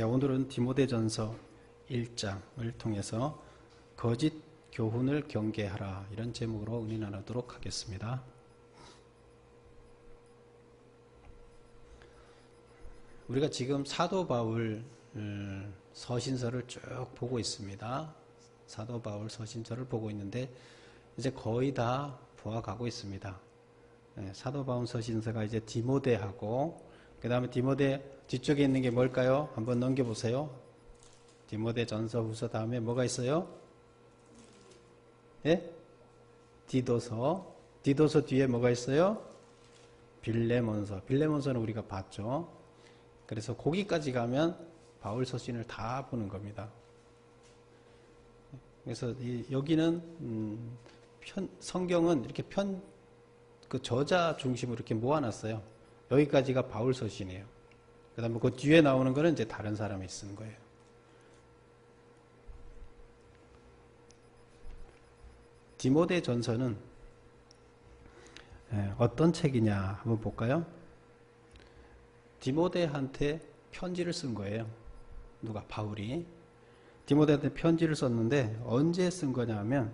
오늘은 디모데전서 1장을 통해서 거짓 교훈을 경계하라 이런 제목으로 은혜 나누도록 하겠습니다. 우리가 지금 사도 바울 서신서를 쭉 보고 있습니다. 사도 바울 서신서를 보고 있는데 이제 거의 다 보아가고 있습니다. 사도 바울 서신서가 이제 디모데하고 그 다음에 디모데 뒤쪽에 있는 게 뭘까요? 한번 넘겨보세요. 디모데 전서 후서 다음에 뭐가 있어요? 예? 디도서. 디도서 뒤에 뭐가 있어요? 빌레몬서. 빌레몬서는 우리가 봤죠. 그래서 거기까지 가면 바울 서신을 다 보는 겁니다. 그래서 여기는 성경은 이렇게 그 저자 중심으로 이렇게 모아놨어요. 여기까지가 바울 서신이에요. 그 다음에 그 뒤에 나오는 거는 이제 다른 사람이 쓴 거예요. 디모데 전서는 어떤 책이냐 한번 볼까요? 디모데한테 편지를 쓴 거예요. 누가? 바울이. 디모데한테 편지를 썼는데 언제 쓴 거냐 하면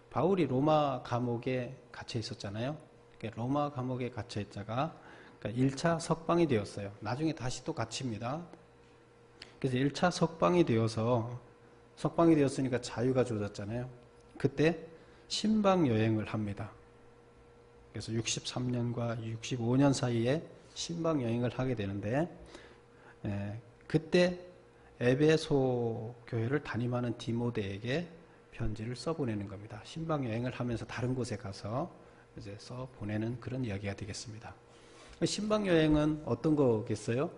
바울이 로마 감옥에 갇혀 있었잖아요. 로마 감옥에 갇혀 있다가 1차 석방이 되었어요. 나중에 다시 또 갇힙니다. 그래서 1차 석방이 되었으니까 자유가 주어졌잖아요. 그때 신방 여행을 합니다. 그래서 63년과 65년 사이에 신방 여행을 하게 되는데 그때 에베소 교회를 담임하는 디모데에게 편지를 써보내는 겁니다. 신방 여행을 하면서 다른 곳에 가서 이제 써 보내는 그런 이야기가 되겠습니다. 신방 여행은 어떤 거겠어요?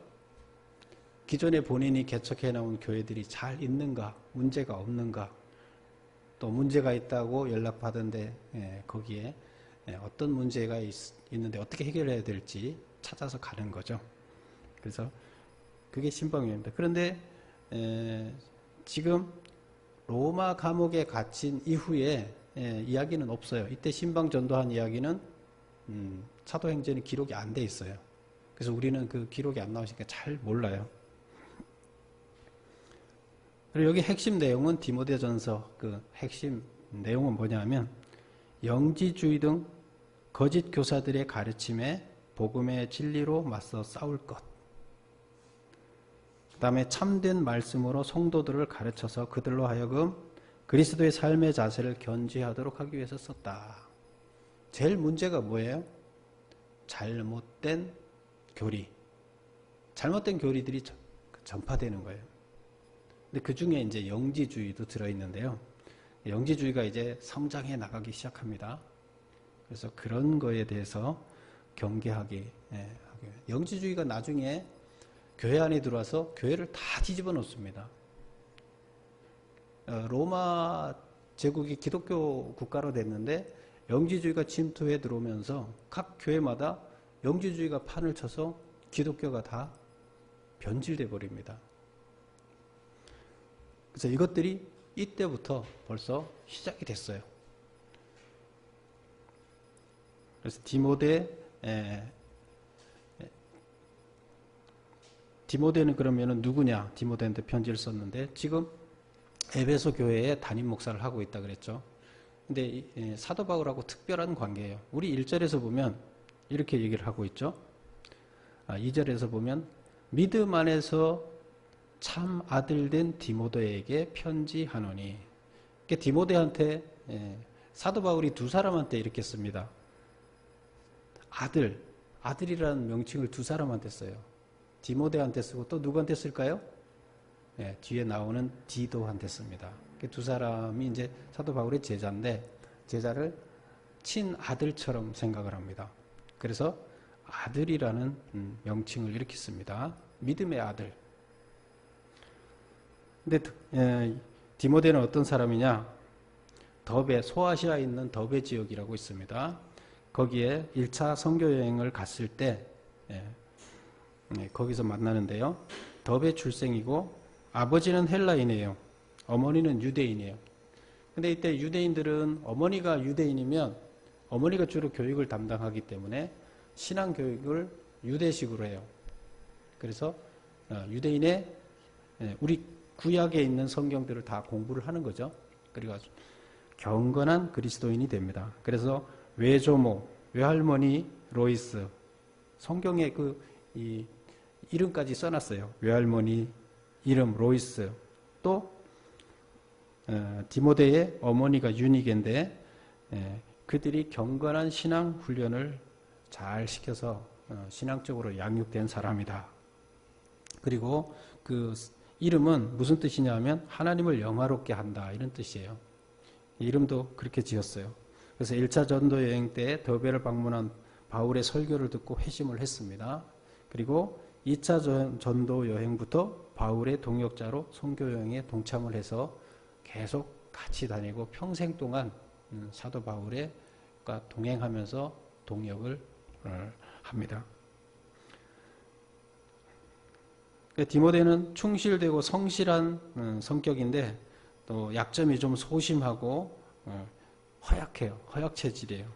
기존에 본인이 개척해 나온 교회들이 잘 있는가, 문제가 없는가, 또 문제가 있다고 연락받은데 거기에 어떤 문제가 있는데 어떻게 해결해야 될지 찾아서 가는 거죠. 그래서 그게 신방 여행입니다. 그런데 지금 로마 감옥에 갇힌 이후에 이야기는 없어요. 이때 신방 전도한 이야기는 사도행전이 기록이 안 돼 있어요. 그래서 우리는 그 기록이 안 나오니까 잘 몰라요. 그리고 여기 핵심 내용은 디모데전서 그 핵심 내용은 뭐냐면 영지주의 등 거짓 교사들의 가르침에 복음의 진리로 맞서 싸울 것. 그 다음에 참된 말씀으로 성도들을 가르쳐서 그들로 하여금 그리스도의 삶의 자세를 견지하도록 하기 위해서 썼다. 제일 문제가 뭐예요? 잘못된 교리. 잘못된 교리들이 전파되는 거예요. 근데 그 중에 이제 영지주의도 들어있는데요. 영지주의가 이제 성장해 나가기 시작합니다. 그래서 그런 거에 대해서 경계하기. 영지주의가 나중에 교회 안에 들어와서 교회를 다 뒤집어 놓습니다. 로마 제국이 기독교 국가로 됐는데 영지주의가 침투해 들어오면서 각 교회마다 영지주의가 판을 쳐서 기독교가 다 변질돼 버립니다. 그래서 이것들이 이때부터 벌써 시작이 됐어요. 그래서 디모데는 그러면은 누구냐? 디모데한테 편지를 썼는데 지금 에베소 교회에 담임 목사를 하고 있다 그랬죠. 근데 사도 바울하고 특별한 관계예요. 우리 1절에서 보면 이렇게 얘기를 하고 있죠. 2절에서 보면 믿음 안에서 참 아들 된 디모데에게 편지하노니. 디모데한테 사도 바울이 두 사람한테 이렇게 씁니다. 아들이라는 명칭을 두 사람한테 써요. 디모데한테 쓰고 또 누구한테 쓸까요? 뒤에 나오는 디도한테 씁니다. 두 사람이 이제 사도 바울의 제자인데 제자를 친아들처럼 생각을 합니다. 그래서 아들이라는 명칭을 이렇게 씁니다. 믿음의 아들. 근데 디모데는 어떤 사람이냐? 소아시아에 있는 더베 지역이라고 있습니다. 거기에 1차 선교 여행을 갔을 때 거기서 만나는데요. 더베 출생이고 아버지는 헬라인이에요. 어머니는 유대인이에요. 근데 이때 유대인들은 어머니가 유대인이면 어머니가 주로 교육을 담당하기 때문에 신앙 교육을 유대식으로 해요. 그래서 유대인의 우리 구약에 있는 성경들을 다 공부를 하는 거죠. 그래가지고 경건한 그리스도인이 됩니다. 그래서 외조모, 외할머니 로이스, 성경에 이 이름까지 써놨어요. 외할머니 이름 로이스, 또 디모데의 어머니가 유니게인데 그들이 경건한 신앙 훈련을 잘 시켜서 신앙적으로 양육된 사람이다. 그리고 그 이름은 무슨 뜻이냐 하면 하나님을 영화롭게 한다 이런 뜻이에요. 이름도 그렇게 지었어요. 그래서 1차 전도 여행 때 더베를 방문한 바울의 설교를 듣고 회심을 했습니다. 그리고 2차 전도 여행부터 바울의 동역자로 선교 여행에 동참을 해서 계속 같이 다니고 평생 동안 사도 바울과 동행하면서 동역을 합니다. 디모데는 충실되고 성실한 성격인데 또 약점이 좀 소심하고 허약해요. 허약 체질이에요.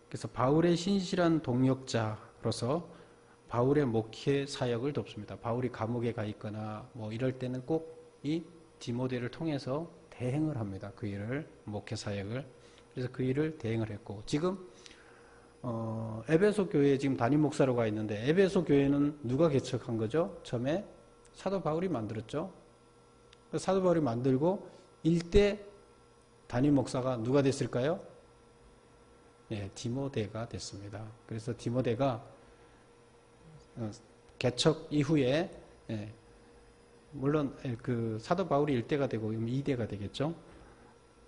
그래서 바울의 신실한 동역자로서 바울의 목회 사역을 돕습니다. 바울이 감옥에 가 있거나 뭐 이럴 때는 꼭 이 디모데를 통해서 대행을 합니다. 그 일을, 목회 사역을. 그래서 그 일을 대행을 했고, 지금 에베소 교회에 지금 담임 목사로 가 있는데, 에베소 교회는 누가 개척한 거죠? 처음에 사도 바울이 만들었죠. 사도 바울이 만들고 일대 담임 목사가 누가 됐을까요? 예, 디모데가 됐습니다. 그래서 디모데가 개척 이후에 물론 그 사도 바울이 1대가 되고 2대가 되겠죠.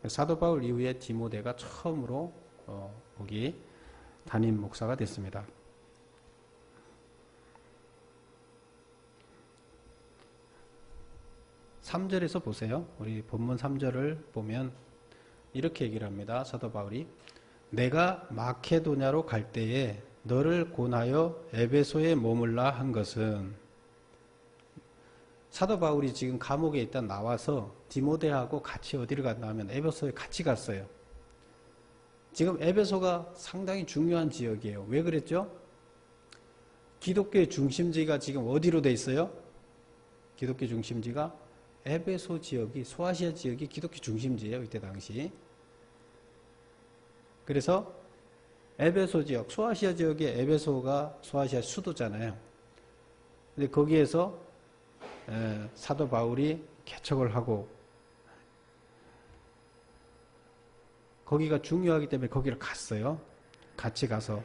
사도 바울 이후에 디모데가 처음으로 거기 담임 목사가 됐습니다. 3절에서 보세요. 우리 본문 3절을 보면 이렇게 얘기를 합니다. 사도 바울이 내가 마케도냐로 갈 때에 너를 권하여 에베소에 머물라 한 것은, 사도 바울이 지금 감옥에 있다 나와서 디모데하고 같이 어디를 갔나 하면 에베소에 같이 갔어요. 지금 에베소가 상당히 중요한 지역이에요. 왜 그랬죠? 기독교의 중심지가 지금 어디로 돼 있어요? 기독교 중심지가 에베소 지역이, 소아시아 지역이 기독교 중심지예요. 이때 당시. 그래서 에베소 지역, 소아시아 지역의 에베소가 소아시아 수도잖아요. 근데 거기에서 사도 바울이 개척을 하고 거기가 중요하기 때문에 거기를 갔어요. 같이 가서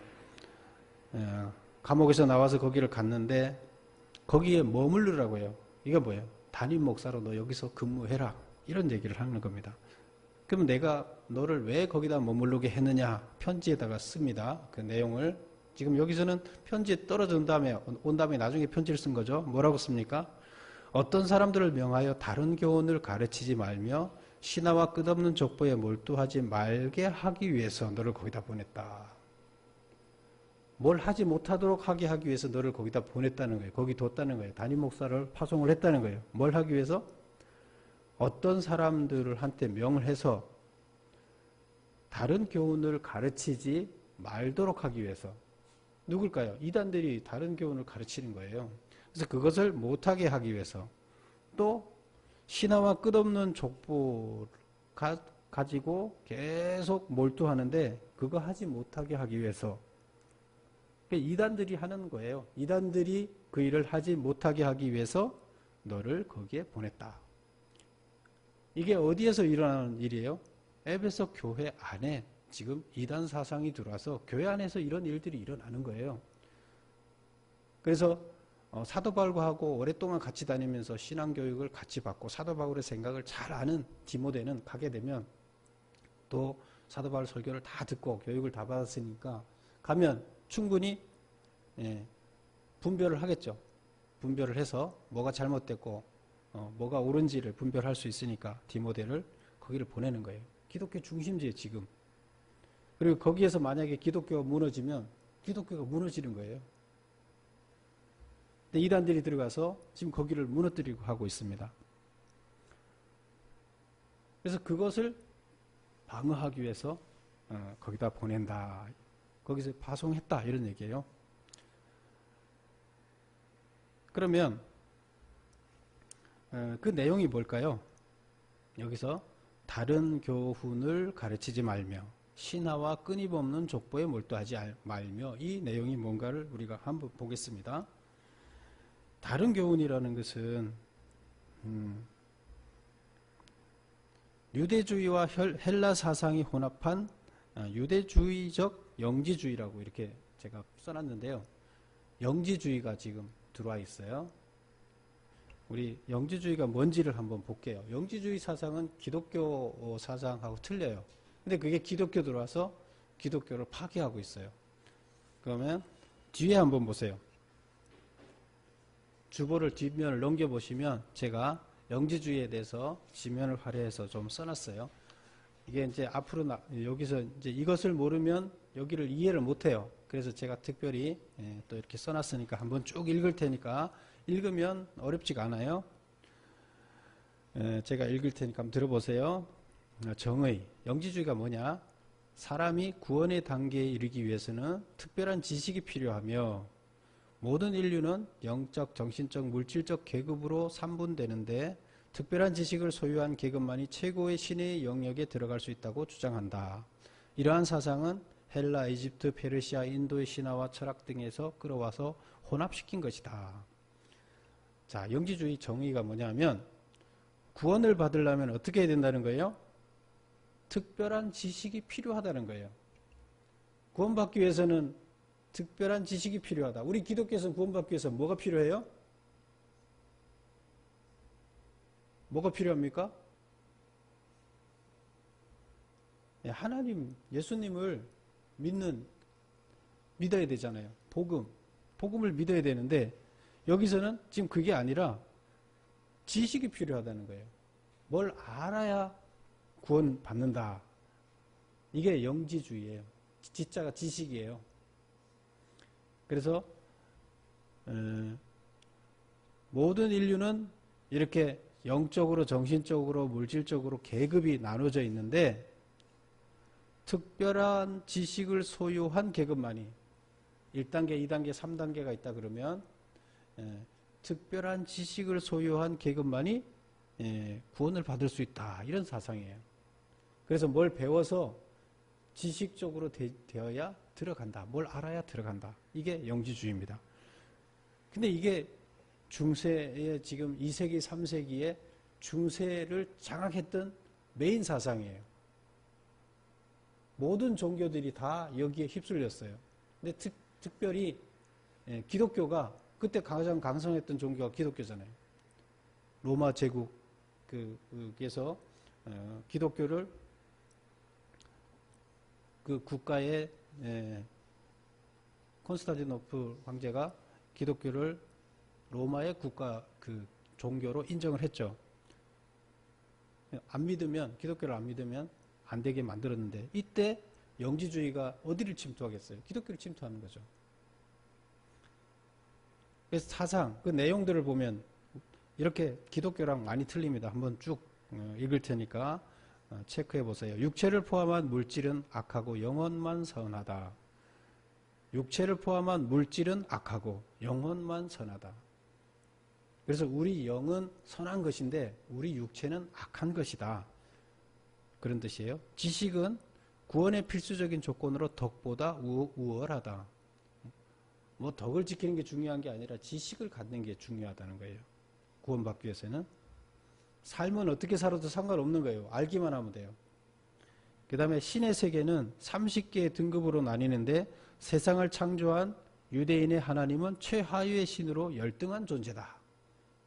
감옥에서 나와서 거기를 갔는데 거기에 머무르라고 해요. 이게 뭐예요? 담임 목사로 너 여기서 근무해라 이런 얘기를 하는 겁니다. 그럼 내가 너를 왜 거기다 머무르게 했느냐 편지에다가 씁니다. 그 내용을 지금 여기서는 편지에 떨어진 다음에 온 다음에 나중에 편지를 쓴 거죠. 뭐라고 씁니까? 어떤 사람들을 명하여 다른 교훈을 가르치지 말며 신하와 끝없는 족보에 몰두하지 말게 하기 위해서 너를 거기다 보냈다. 뭘 하지 못하도록 하게 하기 위해서 너를 거기다 보냈다는 거예요. 거기 뒀다는 거예요. 담임 목사를 파송을 했다는 거예요. 뭘 하기 위해서? 어떤 사람들을 한테 명을 해서 다른 교훈을 가르치지 말도록 하기 위해서. 누굴까요? 이단들이 다른 교훈을 가르치는 거예요. 그래서 그것을 못하게 하기 위해서, 또 신하와 끝없는 족보 가지고 계속 몰두하는데 그거 하지 못하게 하기 위해서, 이단들이 하는 거예요. 이단들이 그 일을 하지 못하게 하기 위해서 너를 거기에 보냈다. 이게 어디에서 일어나는 일이에요? 에베소 교회 안에 지금 이단 사상이 들어와서 교회 안에서 이런 일들이 일어나는 거예요. 그래서 사도 바울과 하고 오랫동안 같이 다니면서 신앙교육을 같이 받고 사도 바울의 생각을 잘 아는 디모데는 가게 되면 또 사도 바울 설교를 다 듣고 교육을 다 받았으니까 가면 충분히 분별을 하겠죠. 분별을 해서 뭐가 잘못됐고 뭐가 옳은지를 분별할 수 있으니까 디모데를 거기를 보내는 거예요. 기독교 중심지에 지금. 그리고 거기에서 만약에 기독교가 무너지면 기독교가 무너지는 거예요. 근데 이단들이 들어가서 지금 거기를 무너뜨리고 하고 있습니다. 그래서 그것을 방어하기 위해서 거기다 보낸다. 거기서 파송했다. 이런 얘기예요. 그러면 그 내용이 뭘까요? 여기서 다른 교훈을 가르치지 말며 신하와 끊임없는 족보에 몰두하지 말며, 이 내용이 뭔가를 우리가 한번 보겠습니다. 다른 교훈이라는 것은 유대주의와 헬라 사상이 혼합한 유대주의적 영지주의라고 이렇게 제가 써놨는데요. 영지주의가 지금 들어와 있어요. 우리 영지주의가 뭔지를 한번 볼게요. 영지주의 사상은 기독교 사상하고 틀려요. 근데 그게 기독교 들어와서 기독교를 파괴하고 있어요. 그러면 뒤에 한번 보세요. 주보를 뒷면을 넘겨보시면 제가 영지주의에 대해서 지면을 활용해서 좀 써놨어요. 이게 이제 앞으로 여기서 이제 이것을 모르면 여기를 이해를 못해요. 그래서 제가 특별히 또 이렇게 써놨으니까 한번 쭉 읽을 테니까 읽으면 어렵지가 않아요. 제가 읽을 테니까 한번 들어보세요. 정의, 영지주의가 뭐냐? 사람이 구원의 단계에 이르기 위해서는 특별한 지식이 필요하며 모든 인류는 영적, 정신적, 물질적 계급으로 삼분되는데 특별한 지식을 소유한 계급만이 최고의 신의 영역에 들어갈 수 있다고 주장한다. 이러한 사상은 헬라, 이집트, 페르시아, 인도의 신화와 철학 등에서 끌어와서 혼합시킨 것이다. 자, 영지주의 정의가 뭐냐면 구원을 받으려면 어떻게 해야 된다는 거예요? 특별한 지식이 필요하다는 거예요. 구원받기 위해서는 특별한 지식이 필요하다. 우리 기독교에서는 구원받기 위해서 뭐가 필요해요? 뭐가 필요합니까? 하나님, 예수님을 믿어야 되잖아요. 복음을 믿어야 되는데 여기서는 지금 그게 아니라 지식이 필요하다는 거예요. 뭘 알아야 구원받는다. 이게 영지주의예요. 지자가 지식이에요. 그래서 모든 인류는 이렇게 영적으로, 정신적으로, 물질적으로 계급이 나눠져 있는데 특별한 지식을 소유한 계급만이 1단계, 2단계, 3단계가 있다 그러면 특별한 지식을 소유한 계급만이 구원을 받을 수 있다. 이런 사상이에요. 그래서 뭘 배워서 지식적으로 되어야 들어간다. 뭘 알아야 들어간다. 이게 영지주의입니다. 근데 이게 중세에 지금 2세기, 3세기에 중세를 장악했던 메인 사상이에요. 모든 종교들이 다 여기에 휩쓸렸어요. 근데 특별히 기독교가 그때 가장 강성했던 종교가 기독교잖아요. 로마 제국에서 기독교를 그 국가의 콘스탄티노플 황제가 기독교를 로마의 국가 그 종교로 인정을 했죠. 기독교를 안 믿으면 안 되게 만들었는데 이때 영지주의가 어디를 침투하겠어요? 기독교를 침투하는 거죠. 그래서 사상, 그 내용들을 보면 이렇게 기독교랑 많이 틀립니다. 한번 쭉 읽을 테니까 체크해 보세요. 육체를 포함한 물질은 악하고 영혼만 선하다. 육체를 포함한 물질은 악하고 영혼만 선하다. 그래서 우리 영은 선한 것인데 우리 육체는 악한 것이다. 그런 뜻이에요. 지식은 구원의 필수적인 조건으로 덕보다 우월하다. 뭐 덕을 지키는 게 중요한 게 아니라 지식을 갖는 게 중요하다는 거예요. 구원받기 위해서는. 삶은 어떻게 살아도 상관없는 거예요. 알기만 하면 돼요. 그 다음에 신의 세계는 30개의 등급으로 나뉘는데 세상을 창조한 유대인의 하나님은 최하위의 신으로 열등한 존재다.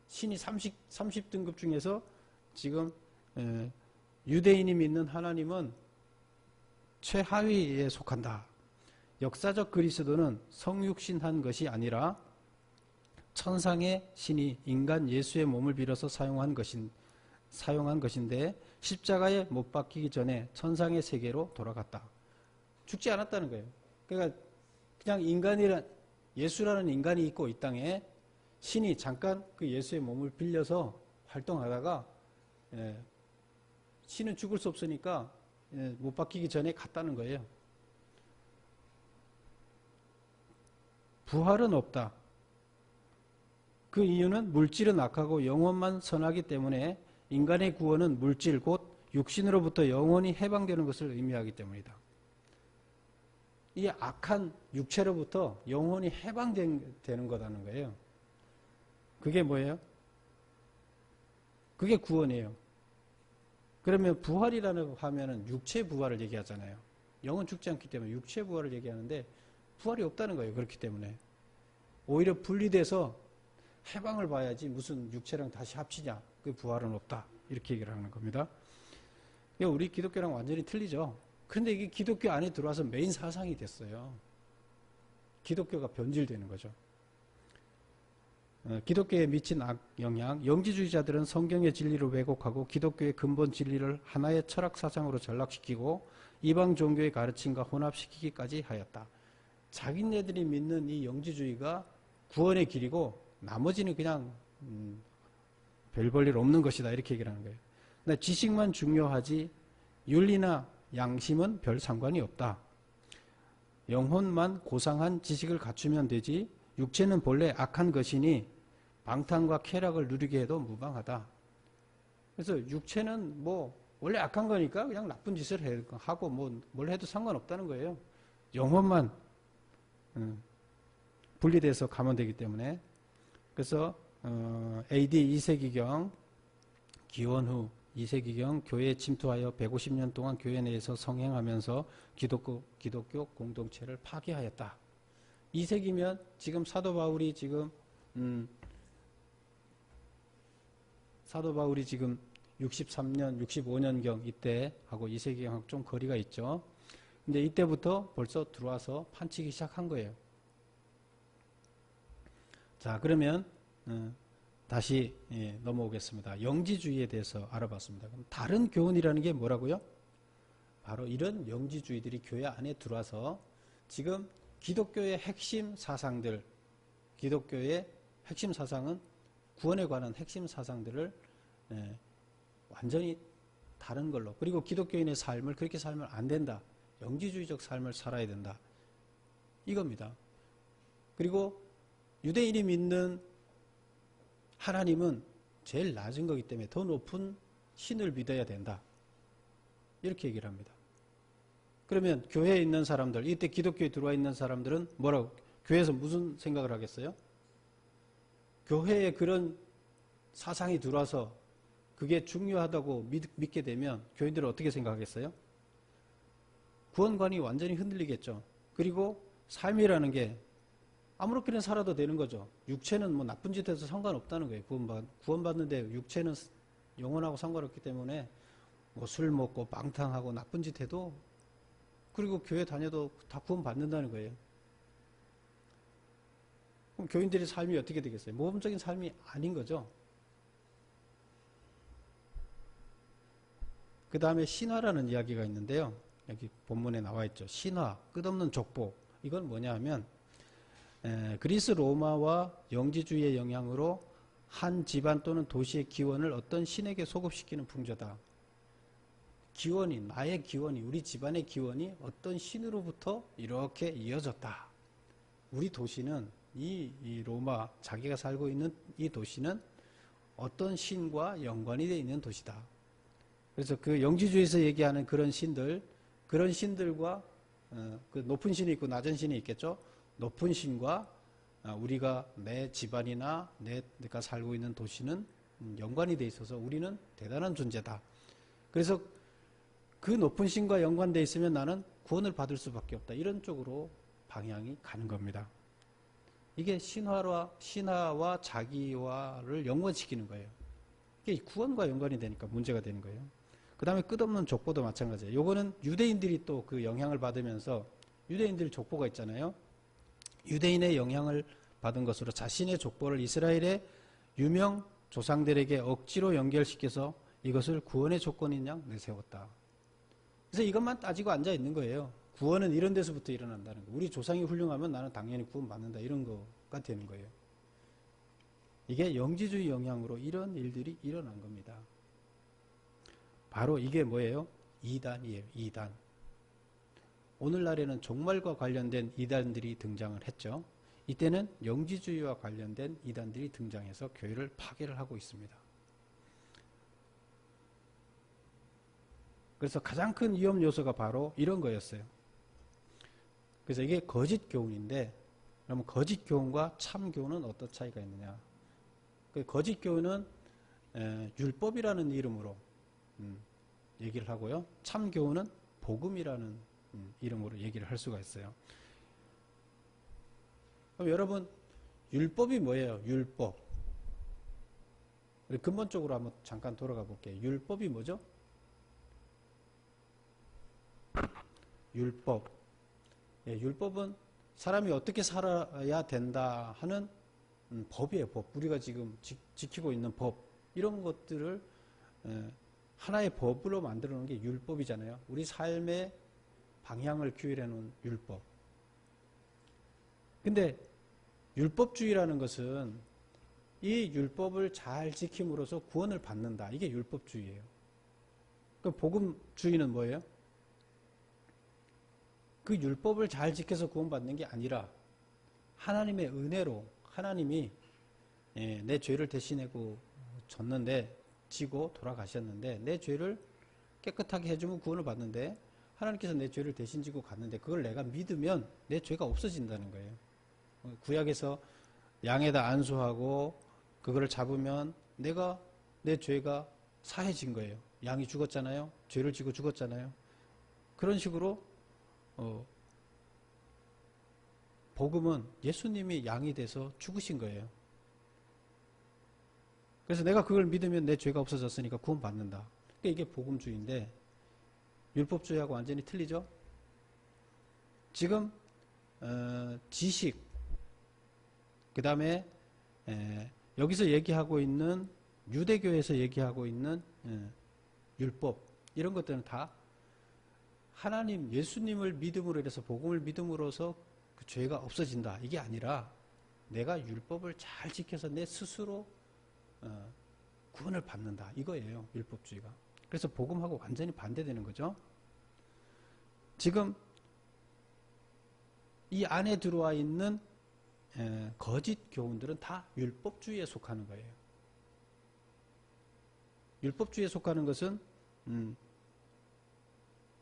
신이 30등급 중에서 지금 유대인이 믿는 하나님은 최하위에 속한다. 역사적 그리스도는 성육신한 것이 아니라 천상의 신이 인간 예수의 몸을 빌어서 사용한 것인데 십자가에 못 박히기 전에 천상의 세계로 돌아갔다. 죽지 않았다는 거예요. 그러니까 그냥 예수라는 인간이 있고 이 땅에 신이 잠깐 그 예수의 몸을 빌려서 활동하다가 신은 죽을 수 없으니까 못 박히기 전에 갔다는 거예요. 부활은 없다. 그 이유는 물질은 악하고 영혼만 선하기 때문에 인간의 구원은 물질 곧 육신으로부터 영혼이 해방되는 것을 의미하기 때문이다. 이 악한 육체로부터 영혼이 해방되는 거라는 거예요. 그게 뭐예요? 그게 구원이에요. 그러면 부활이라고 하면은 육체 부활을 얘기하잖아요. 영은 죽지 않기 때문에 육체 부활을 얘기하는데 부활이 없다는 거예요. 그렇기 때문에 오히려 분리돼서 해방을 봐야지 무슨 육체랑 다시 합치냐. 그 부활은 없다. 이렇게 얘기를 하는 겁니다. 우리 기독교랑 완전히 틀리죠. 그런데 이게 기독교 안에 들어와서 메인 사상이 됐어요. 기독교가 변질되는 거죠. 기독교에 미친 악영향, 영지주의자들은 성경의 진리를 왜곡하고 기독교의 근본 진리를 하나의 철학 사상으로 전락시키고 이방 종교의 가르침과 혼합시키기까지 하였다. 자기네들이 믿는 이 영지주의가 구원의 길이고 나머지는 그냥 별 볼일 없는 것이다 이렇게 얘기를 하는 거예요. 근데 지식만 중요하지 윤리나 양심은 별 상관이 없다. 영혼만 고상한 지식을 갖추면 되지 육체는 본래 악한 것이니 방탕과 쾌락을 누리게 해도 무방하다. 그래서 육체는 뭐 원래 악한 거니까 그냥 나쁜 짓을 하고 뭘 해도 상관없다는 거예요. 영혼만 분리돼서 가면 되기 때문에. 그래서 AD 2세기경 기원 후 2세기경 교회에 침투하여 150년 동안 교회 내에서 성행하면서 기독교 공동체를 파괴하였다. 2세기면 지금 사도 바울이 지금 63년, 65년경 이때하고 2세기경하고 좀 거리가 있죠. 근데 이때부터 벌써 들어와서 판치기 시작한 거예요. 자, 그러면 다시 넘어오겠습니다. 영지주의에 대해서 알아봤습니다. 그럼 다른 교훈이라는 게 뭐라고요? 바로 이런 영지주의들이 교회 안에 들어와서 지금 기독교의 핵심 사상들, 기독교의 핵심 사상은 구원에 관한 핵심 사상들을 완전히 다른 걸로, 그리고 기독교인의 삶을 그렇게 살면 안 된다. 영지주의적 삶을 살아야 된다. 이겁니다. 그리고 유대인이 믿는 하나님은 제일 낮은 거기 때문에 더 높은 신을 믿어야 된다. 이렇게 얘기를 합니다. 그러면 교회에 있는 사람들, 이때 기독교에 들어와 있는 사람들은 뭐라고? 교회에서 무슨 생각을 하겠어요? 교회에 그런 사상이 들어와서 그게 중요하다고 믿게 되면 교인들은 어떻게 생각하겠어요? 구원관이 완전히 흔들리겠죠. 그리고 삶이라는 게 아무렇게나 살아도 되는 거죠. 육체는 뭐 나쁜 짓 해서 상관없다는 거예요. 구원받는데 육체는 영혼하고 상관없기 때문에 뭐 술 먹고 방탕하고 나쁜 짓 해도, 그리고 교회 다녀도 다 구원받는다는 거예요. 그럼 교인들의 삶이 어떻게 되겠어요? 모범적인 삶이 아닌 거죠. 그 다음에 신화라는 이야기가 있는데요. 여기 본문에 나와 있죠. 신화, 끝없는 족보. 이건 뭐냐 하면 그리스 로마와 영지주의의 영향으로 한 집안 또는 도시의 기원을 어떤 신에게 소급시키는 풍조다. 기원이, 나의 기원이, 우리 집안의 기원이 어떤 신으로부터 이렇게 이어졌다. 우리 도시는 이 로마, 자기가 살고 있는 이 도시는 어떤 신과 연관이 되어 있는 도시다. 그래서 그 영지주의에서 얘기하는 그런 신들, 그런 신들과 그 높은 신이 있고 낮은 신이 있겠죠. 높은 신과 우리가 내 집안이나 내가 살고 있는 도시는 연관이 되어 있어서 우리는 대단한 존재다. 그래서 그 높은 신과 연관되어 있으면 나는 구원을 받을 수밖에 없다. 이런 쪽으로 방향이 가는 겁니다. 이게 신화와 자기화를 연관시키는 거예요. 이게 구원과 연관이 되니까 문제가 되는 거예요. 그 다음에 끝없는 족보도 마찬가지예요. 요거는 유대인들이 또 그 영향을 받으면서, 유대인들 족보가 있잖아요. 유대인의 영향을 받은 것으로 자신의 족보를 이스라엘의 유명 조상들에게 억지로 연결시켜서 이것을 구원의 조건인 양 내세웠다. 그래서 이것만 따지고 앉아 있는 거예요. 구원은 이런 데서부터 일어난다는 거. 우리 조상이 훌륭하면 나는 당연히 구원 받는다. 이런 거가 되는 거예요. 이게 영지주의 영향으로 이런 일들이 일어난 겁니다. 바로 이게 뭐예요? 이단이에요. 이단. 오늘날에는 종말과 관련된 이단들이 등장을 했죠. 이때는 영지주의와 관련된 이단들이 등장해서 교회를 파괴를 하고 있습니다. 그래서 가장 큰 위험 요소가 바로 이런 거였어요. 그래서 이게 거짓 교훈인데, 그러면 거짓 교훈과 참 교훈은 어떤 차이가 있느냐? 그 거짓 교훈은 율법이라는 이름으로 얘기를 하고요. 참 교훈은 복음이라는 이름으로 얘기를 할 수가 있어요. 그럼 여러분, 율법이 뭐예요? 율법. 우리 근본적으로 한번 잠깐 돌아가 볼게요. 율법이 뭐죠? 율법. 예, 율법은 사람이 어떻게 살아야 된다 하는 법이에요. 법. 우리가 지금 지키고 있는 법. 이런 것들을 하나의 법으로 만들어 놓은 게 율법이잖아요. 우리 삶의 방향을 규율해 놓은 율법. 근데 율법주의라는 것은 이 율법을 잘 지킴으로써 구원을 받는다. 이게 율법주의예요. 그럼 복음주의는 뭐예요? 그 율법을 잘 지켜서 구원받는 게 아니라 하나님의 은혜로 하나님이 내 죄를 대신하고 지고 돌아가셨는데 내 죄를 깨끗하게 해주면 구원을 받는데 하나님께서 내 죄를 대신 지고 갔는데 그걸 내가 믿으면 내 죄가 없어진다는 거예요. 구약에서 양에다 안수하고 그거를 잡으면 내 죄가 사해진 거예요. 양이 죽었잖아요. 죄를 지고 죽었잖아요. 그런 식으로 복음은 예수님이 양이 돼서 죽으신 거예요. 그래서 내가 그걸 믿으면 내 죄가 없어졌으니까 구원받는다. 그러니까 이게 복음주의인데 율법주의하고 완전히 틀리죠? 지금 지식 그 다음에 여기서 얘기하고 있는 유대교에서 얘기하고 있는 율법 이런 것들은 다 하나님 예수님을 믿음으로 인해서 복음을 믿음으로써 그 죄가 없어진다. 이게 아니라 내가 율법을 잘 지켜서 내 스스로 구원을 받는다. 이거예요. 율법주의가. 그래서 복음하고 완전히 반대되는 거죠. 지금 이 안에 들어와 있는 거짓 교훈들은 다 율법주의에 속하는 거예요. 율법주의에 속하는 것은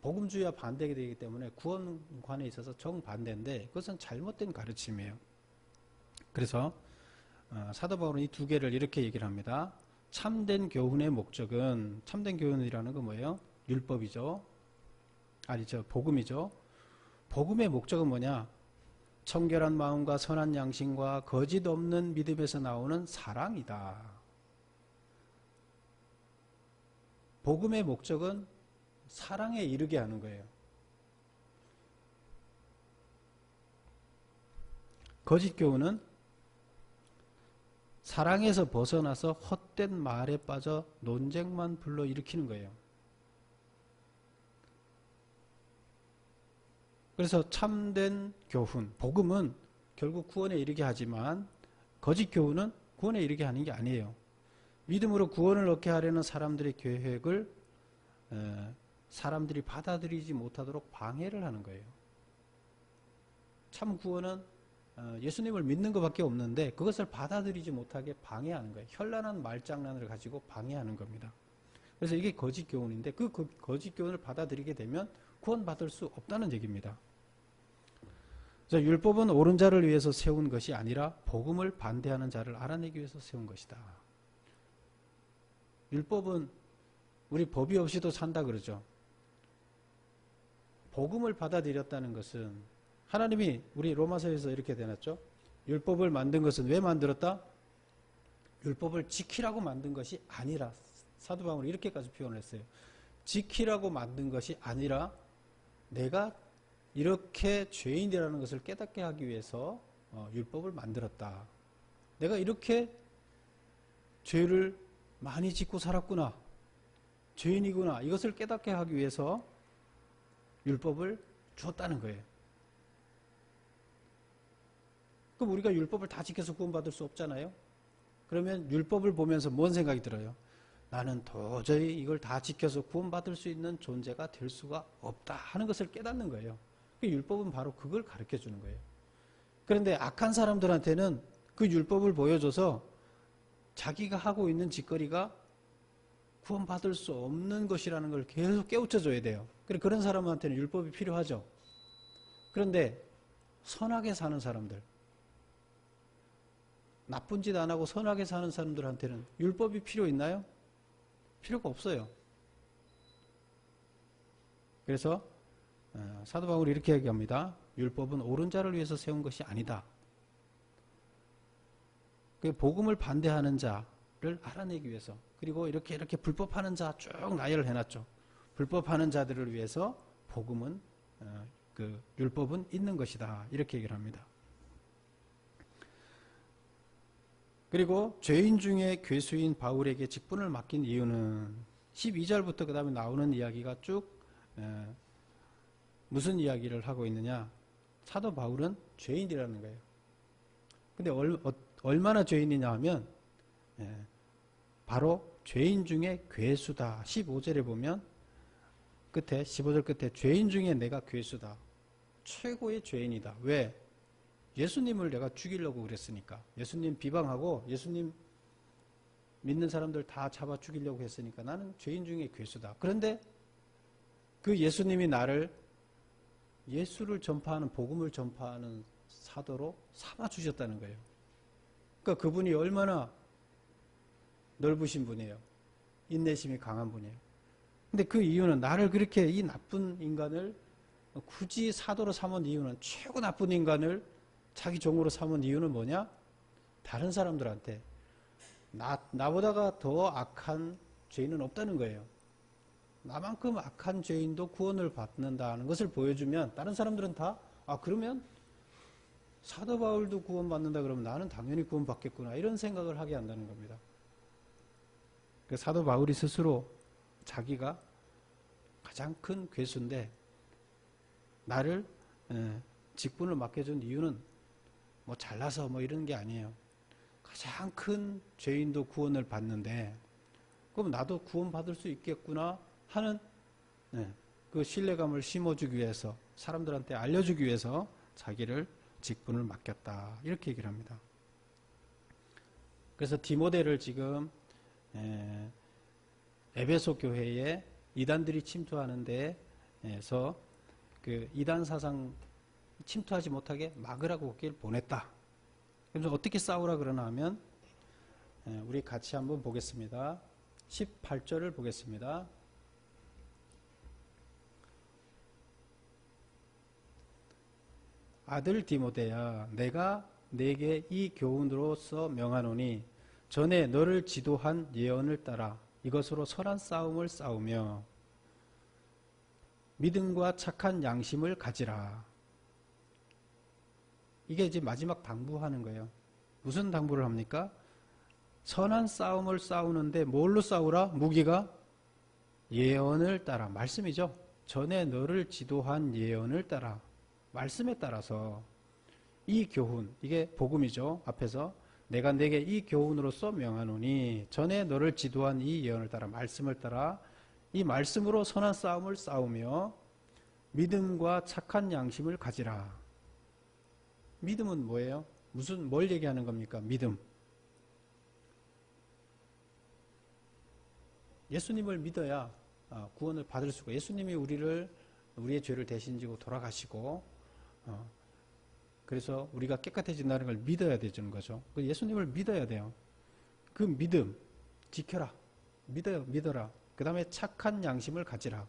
복음주의와 반대가 되기 때문에 구원관에 있어서 정반대인데 그것은 잘못된 가르침이에요. 그래서 사도 바울은 이 두 개를 이렇게 얘기를 합니다. 참된 교훈의 목적은 참된 교훈이라는 건 뭐예요? 율법이죠. 아니죠. 복음이죠. 복음의 목적은 뭐냐? 청결한 마음과 선한 양심과 거짓 없는 믿음에서 나오는 사랑이다. 복음의 목적은 사랑에 이르게 하는 거예요. 거짓 교훈은 사랑에서 벗어나서 헛된 말에 빠져 논쟁만 불러일으키는 거예요. 그래서 참된 교훈, 복음은 결국 구원에 이르게 하지만 거짓 교훈은 구원에 이르게 하는 게 아니에요. 믿음으로 구원을 얻게 하려는 사람들의 계획을 사람들이 받아들이지 못하도록 방해를 하는 거예요. 참 구원은 예수님을 믿는 것밖에 없는데 그것을 받아들이지 못하게 방해하는 거예요. 현란한 말장난을 가지고 방해하는 겁니다. 그래서 이게 거짓 교훈인데 그 거짓 교훈을 받아들이게 되면 구원받을 수 없다는 얘기입니다. 그래서 율법은 옳은 자를 위해서 세운 것이 아니라 복음을 반대하는 자를 알아내기 위해서 세운 것이다. 율법은 우리 법이 없이도 산다 그러죠. 복음을 받아들였다는 것은 하나님이 우리 로마서에서 이렇게 되놨죠. 율법을 만든 것은 왜 만들었다? 율법을 지키라고 만든 것이 아니라 사도 바울은 이렇게까지 표현을 했어요. 지키라고 만든 것이 아니라 내가 이렇게 죄인이라는 것을 깨닫게 하기 위해서 율법을 만들었다. 내가 이렇게 죄를 많이 짓고 살았구나. 죄인이구나. 이것을 깨닫게 하기 위해서 율법을 주었다는 거예요. 그럼 우리가 율법을 다 지켜서 구원받을 수 없잖아요. 그러면 율법을 보면서 뭔 생각이 들어요? 나는 도저히 이걸 다 지켜서 구원받을 수 있는 존재가 될 수가 없다 하는 것을 깨닫는 거예요. 율법은 바로 그걸 가르쳐 주는 거예요. 그런데 악한 사람들한테는 그 율법을 보여줘서 자기가 하고 있는 짓거리가 구원받을 수 없는 것이라는 걸 계속 깨우쳐줘야 돼요. 그런 사람한테는 율법이 필요하죠. 그런데 선하게 사는 사람들, 나쁜 짓 안 하고 선하게 사는 사람들한테는 율법이 필요 있나요? 필요가 없어요. 그래서 사도 바울이 이렇게 얘기합니다. 율법은 옳은 자를 위해서 세운 것이 아니다. 복음을 반대하는 자를 알아내기 위해서, 그리고 이렇게 불법하는 자 쭉 나열을 해놨죠. 불법하는 자들을 위해서 복음은 그 율법은 있는 것이다. 이렇게 얘기를 합니다. 그리고 죄인 중에 괴수인 바울에게 직분을 맡긴 이유는 12절부터 그 다음에 나오는 이야기가 쭉 무슨 이야기를 하고 있느냐. 사도 바울은 죄인이라는 거예요. 근데 얼마나 죄인이냐 하면 바로 죄인 중에 괴수다. 15절에 보면 끝에 15절 끝에 죄인 중에 내가 괴수다. 최고의 죄인이다. 왜? 예수님을 내가 죽이려고 그랬으니까. 예수님 비방하고 예수님 믿는 사람들 다 잡아 죽이려고 했으니까 나는 죄인 중에 괴수다. 그런데 그 예수님이 나를 예수를 전파하는, 복음을 전파하는 사도로 삼아 주셨다는 거예요. 그러니까 그분이 얼마나 넓으신 분이에요. 인내심이 강한 분이에요. 근데 그 이유는 나를 그렇게 이 나쁜 인간을 굳이 사도로 삼은 이유는, 최고 나쁜 인간을 자기 종으로 삼은 이유는 뭐냐? 다른 사람들한테 나보다가 더 악한 죄인은 없다는 거예요. 나만큼 악한 죄인도 구원을 받는다는 것을 보여주면 다른 사람들은 다 그러면 사도 바울도 구원받는다 그러면 나는 당연히 구원받겠구나, 이런 생각을 하게 한다는 겁니다. 사도 바울이 스스로 자기가 가장 큰 괴수인데 나를 직분을 맡겨준 이유는 뭐 잘나서 뭐 이런 게 아니에요. 가장 큰 죄인도 구원을 받는데 그럼 나도 구원받을 수 있겠구나 하는 그 신뢰감을 심어주기 위해서, 사람들한테 알려주기 위해서 자기를 직분을 맡겼다, 이렇게 얘기를 합니다. 그래서 디모데를 지금 에베소 교회에 이단들이 침투하는 데에서 그 이단 사상 침투하지 못하게 막으라고 거기를 보냈다. 그래서 어떻게 싸우라 그러나 하면 우리 같이 한번 보겠습니다. 18절을 보겠습니다. 아들 디모데야, 내가 네게 이 교훈으로서 명하노니 전에 너를 지도한 예언을 따라 이것으로 선한 싸움을 싸우며 믿음과 착한 양심을 가지라. 이게 이제 마지막 당부하는 거예요. 무슨 당부를 합니까? 선한 싸움을 싸우는데 뭘로 싸우라? 무기가 예언을 따라, 말씀이죠. 전에 너를 지도한 예언을 따라, 말씀에 따라서 이 교훈, 이게 복음이죠. 앞에서 내가 네게 이 교훈으로서 명하노니 전에 너를 지도한 이 예언을 따라, 말씀을 따라 이 말씀으로 선한 싸움을 싸우며 믿음과 착한 양심을 가지라. 믿음은 뭐예요? 뭘 얘기하는 겁니까? 믿음. 예수님을 믿어야 구원을 받을 수가, 예수님이 우리의 죄를 대신 지고 돌아가시고 그래서 우리가 깨끗해진다는 걸 믿어야 되는 거죠. 예수님을 믿어야 돼요. 그 믿음 지켜라. 믿어라. 그 다음에 착한 양심을 가지라.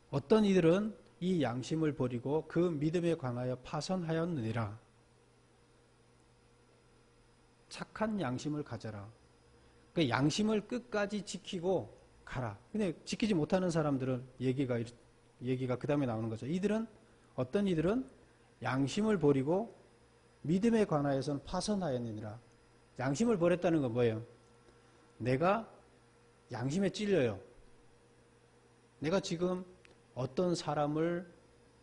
어떤 이들은 이 양심을 버리고 그 믿음에 관하여 파선하였느니라. 착한 양심을 가져라. 그 양심을 끝까지 지키고 가라. 근데 지키지 못하는 사람들은 얘기가 그 다음에 나오는 거죠. 어떤 이들은 양심을 버리고 믿음에 관하여서는 파선하였느니라. 양심을 버렸다는 건 뭐예요? 내가 양심에 찔려요. 내가 지금 어떤 사람을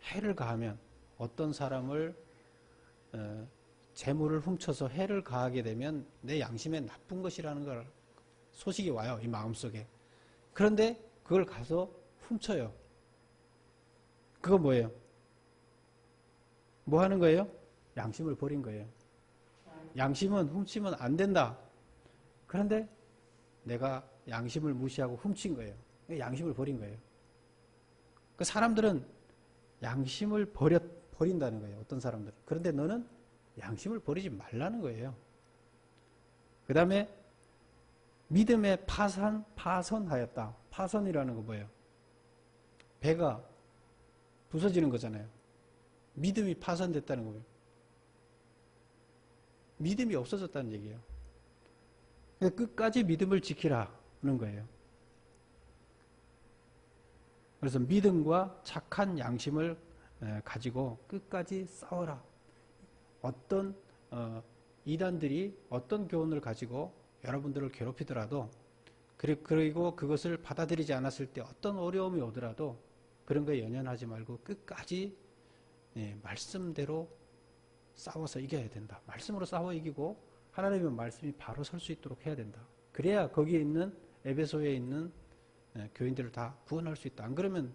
해를 가하면, 어떤 사람을 재물을 훔쳐서 해를 가하게 되면 내 양심에 나쁜 것이라는 걸 소식이 와요. 이 마음속에. 그런데 그걸 가서 훔쳐요. 그건 뭐예요? 뭐 하는 거예요? 양심을 버린 거예요. 양심은 훔치면 안 된다. 그런데 내가 양심을 무시하고 훔친 거예요. 양심을 버린 거예요. 그 사람들은 양심을 버린다는 거예요. 어떤 사람들은. 그런데 너는 양심을 버리지 말라는 거예요. 그 다음에 믿음에 파선하였다. 파선이라는 거 뭐예요? 배가 부서지는 거잖아요. 믿음이 파선됐다는 거예요. 믿음이 없어졌다는 얘기예요. 끝까지 믿음을 지키라는 거예요. 그래서 믿음과 착한 양심을 가지고 끝까지 싸워라. 어떤 이단들이 어떤 교훈을 가지고 여러분들을 괴롭히더라도 그리고 그것을 받아들이지 않았을 때 어떤 어려움이 오더라도 그런 거에 연연하지 말고 끝까지 말씀대로 싸워서 이겨야 된다. 말씀으로 싸워 이기고 하나님의 말씀이 바로 설 수 있도록 해야 된다. 그래야 거기에 있는 에베소에 있는 교인들을 다 구원할 수 있다. 안 그러면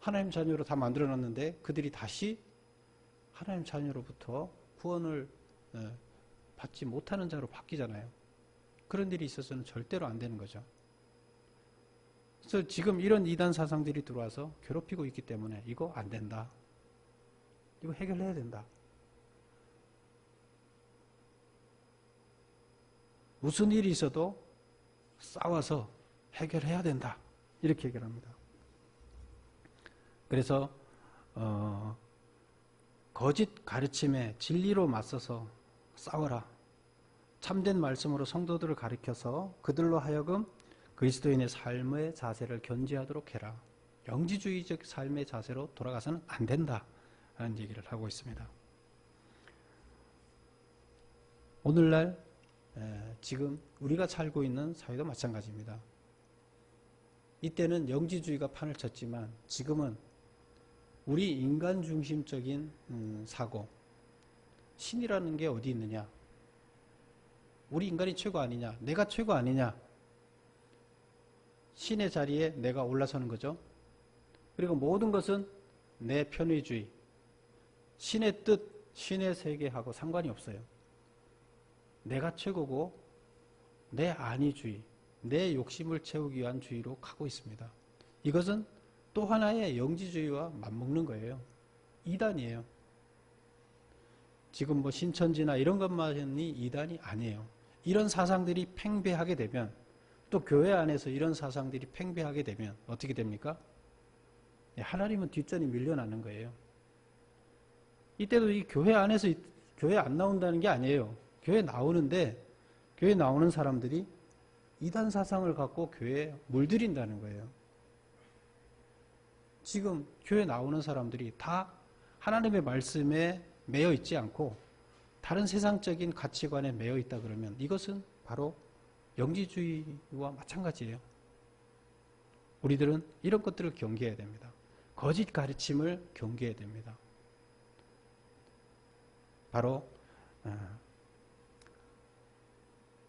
하나님 자녀로 다 만들어놨는데 그들이 다시 하나님 자녀로부터 구원을 받지 못하는 자로 바뀌잖아요. 그런 일이 있어서는 절대로 안 되는 거죠. 그래서 지금 이런 이단 사상들이 들어와서 괴롭히고 있기 때문에 이거 안 된다. 이거 해결해야 된다. 무슨 일이 있어도 싸워서 해결해야 된다. 이렇게 해결합니다. 그래서 거짓 가르침에 진리로 맞서서 싸워라. 참된 말씀으로 성도들을 가르쳐서 그들로 하여금 그리스도인의 삶의 자세를 견지하도록 해라. 영지주의적 삶의 자세로 돌아가서는 안 된다. 라는 얘기를 하고 있습니다. 오늘날 지금 우리가 살고 있는 사회도 마찬가지입니다. 이때는 영지주의가 판을 쳤지만 지금은 우리 인간 중심적인 사고, 신이라는 게 어디 있느냐? 우리 인간이 최고 아니냐? 내가 최고 아니냐? 신의 자리에 내가 올라서는 거죠. 그리고 모든 것은 내 편의주의, 신의 뜻, 신의 세계하고 상관이 없어요. 내가 최고고 내 안위주의, 내 욕심을 채우기 위한 주의로 가고 있습니다. 이것은 또 하나의 영지주의와 맞먹는 거예요. 이단이에요. 지금 뭐 신천지나 이런 것만이 이단이 아니에요. 이런 사상들이 팽배하게 되면 또 교회 안에서 이런 사상들이 팽배하게 되면 어떻게 됩니까? 하나님은 뒷전이 밀려나는 거예요. 이때도 이 교회 안에서 교회 안 나온다는 게 아니에요. 교회 나오는데 교회 나오는 사람들이 이단 사상을 갖고 교회에 물들인다는 거예요. 지금 교회 나오는 사람들이 다 하나님의 말씀에 매여 있지 않고 다른 세상적인 가치관에 매여 있다 그러면 이것은 바로 영지주의와 마찬가지예요. 우리들은 이런 것들을 경계해야 됩니다. 거짓 가르침을 경계해야 됩니다. 바로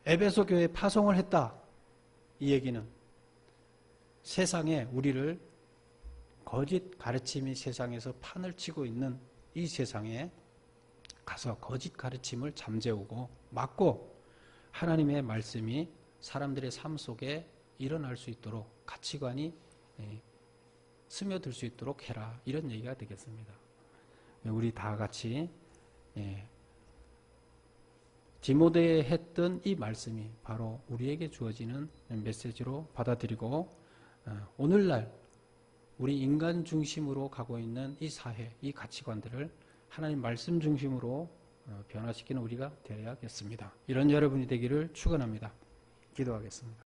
에베소 교회에 파송을 했다. 이 얘기는 세상에 우리를 거짓 가르침이 세상에서 판을 치고 있는 이 세상에 가서 거짓 가르침을 잠재우고 막고 하나님의 말씀이 사람들의 삶 속에 일어날 수 있도록 가치관이 스며들 수 있도록 해라. 이런 얘기가 되겠습니다. 우리 다 같이 디모데에 했던 이 말씀이 바로 우리에게 주어지는 메시지로 받아들이고 오늘날 우리 인간 중심으로 가고 있는 이 사회, 이 가치관들을 하나님 말씀 중심으로 변화시키는 우리가 되어야겠습니다. 이런 여러분이 되기를 축원합니다. 기도하겠습니다.